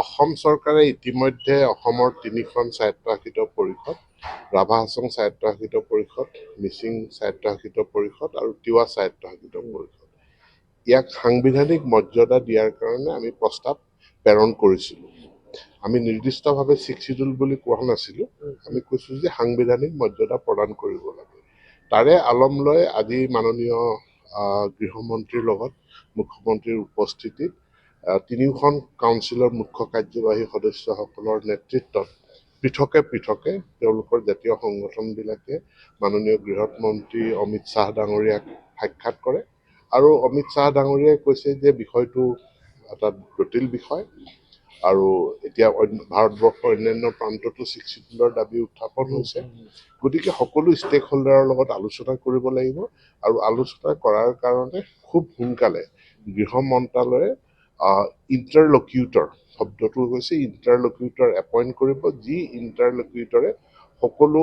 অসম চৰকাৰে ইতিমধ্যে অসমৰ 3খন স্বায়ত্তশাসিত পৰিষদ, ৰাভা হাছং স্বায়ত্তশাসিত পৰিষদ, মিচিং স্বায়ত্তশাসিত পৰিষদ আৰু তিৱা স্বায়ত্তশাসিত পৰিষদ ইয়াক সাংবিধানিক মৰ্যাদা দিয়াৰ কাৰণে আমি প্ৰস্তাৱ প্ৰেৰণ কৰিছিলোঁ। আমি নিৰ্দিষ্টভাৱে 6 শিডিউল বুলি কোৱা নাছিলোঁ, আমি কৈছোঁ যে সাংবিধানিক মৰ্যাদা প্ৰদান কৰিব লাগে। তাৰে আলম লৈ আজি মাননীয় গৃহমন্ত্ৰীৰ লগত মুখ্যমন্ত্ৰীৰ উপস্থিতিত 3খন কাউন্সিলৰ মুখ্য কাৰ্যবাহী সদস্যসকলৰ নেতৃত্বত পৃথকে তেওঁলোকৰ জাতীয় সংগঠনবিলাকে মাননীয় গৃহমন্ত্ৰী অমিত শ্বাহ ডাঙৰীয়াক সাক্ষাৎ কৰে আৰু অমিত শ্বাহ ডাঙৰীয়াই কৈছে যে বিষয়টো এটা জটিল বিষয় আৰু এতিয়া ভাৰতবৰ্ষৰ অন্যান্য প্ৰান্ততো 6 শিডিউলৰ দাবী উত্থাপন হৈছে। গতিকে সকলো ষ্টেক হোল্ডাৰৰ লগত আলোচনা কৰিব লাগিব আৰু আলোচনা কৰাৰ কাৰণে খুব সোনকালে গৃহ মন্ত্ৰালয়ে ইণ্টাৰলকিউটৰ শব্দটো হৈছে ইণ্টাৰলকিউটৰ এপইণ্ট কৰিব, যি ইণ্টাৰলকিউটৰে সকলো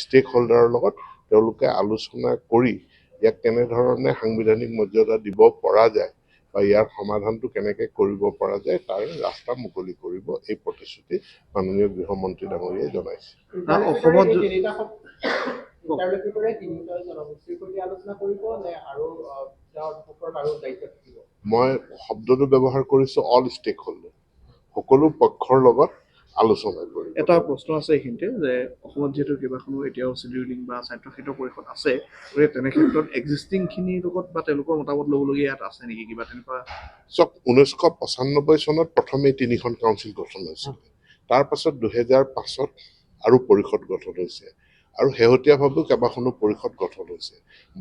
ষ্টেক হোল্ডাৰৰ লগত তেওঁলোকে আলোচনা কৰি ইয়াক কেনেধৰণে সাংবিধানিক মৰ্যাদা দিব পৰা যায় বা ইয়াৰ সমাধানটো কেনেকৈ কৰিব পৰা যায় তাৰ ৰাস্তা মুকলি কৰিব, এই প্ৰতিশ্ৰুতি মাননীয় গৃহমন্ত্ৰী ডাঙৰীয়াই জনাইছে। মই শব্দটো ব্যৱহাৰ কৰিছোঁ অল ষ্টেক হোল্ডাৰ, সকলো পক্ষৰ লগত আলোচনা কৰি। এটা প্ৰশ্ন আছে এইখিনিতে যে অসমত যিহেতু কেইবাখনো এতিয়াও শিডিউলিং বা স্বায়ত্তশাসিত পৰিষদ আছে, গতিকে তেনে ক্ষেত্ৰত এক্সিষ্টিংখিনিৰ লগত বা তেওঁলোকৰ মতামত ল'বলগীয়া ইয়াত আছে নেকি কিবা তেনেকুৱা? চাওক, 1995 চনত প্ৰথমে 3খন কাউন্সিল গঠন হৈছিল, তাৰ পাছত 2005 আৰু পৰিষদ গঠন হৈছে আৰু শেহতীয়াভাৱেও কেইবাখনো পৰিষদ গঠন হৈছে।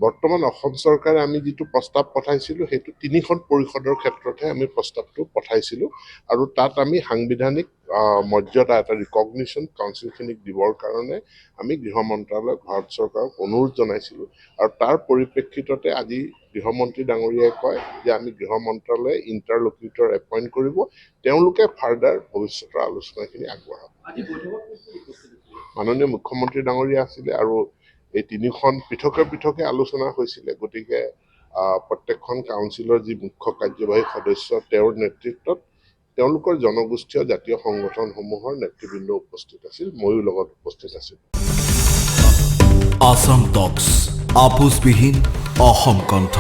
বৰ্তমান অসম চৰকাৰে আমি যিটো প্ৰস্তাৱ পঠাইছিলোঁ সেইটো 3খন পৰিষদৰ ক্ষেত্ৰতহে আমি প্ৰস্তাৱটো পঠাইছিলোঁ আৰু তাত আমি সাংবিধানিক মৰ্যাদা এটা ৰিকগনিশ্যন কাউন্সিলখিনিক দিবৰ কাৰণে আমি গৃহ মন্ত্ৰালয়ক ভাৰত চৰকাৰক অনুৰোধ জনাইছিলোঁ আৰু তাৰ পৰিপ্ৰেক্ষিততে আজি গৃহমন্ত্ৰী ডাঙৰীয়াই কয় যে আমি গৃহ মন্ত্ৰালয়ে ইণ্টাৰলকিউটৰ এপইণ্ট কৰিব, তেওঁলোকে ফাৰ্ডাৰ ভৱিষ্যতৰ আলোচনাখিনি আগবঢ়াব। মাননীয় মুখ্যমন্ত্ৰী ডাঙৰীয়া আছিলে আৰু এই 3খন পৃথকে আলোচনা হৈছিলে। গতিকে প্ৰত্যেকখন কাউন্সিলৰ যি মুখ্য কাৰ্যবাহী সদস্য তেওঁৰ নেতৃত্বত তেওঁলোকৰ জনগোষ্ঠীয় জাতীয় সংগঠনসমূহৰ নেতৃবৃন্দ উপস্থিত আছিল, ময়ো লগত উপস্থিত আছিলোঁ। আসাম টক্স, আপোচবিহীন অসম কণ্ঠ।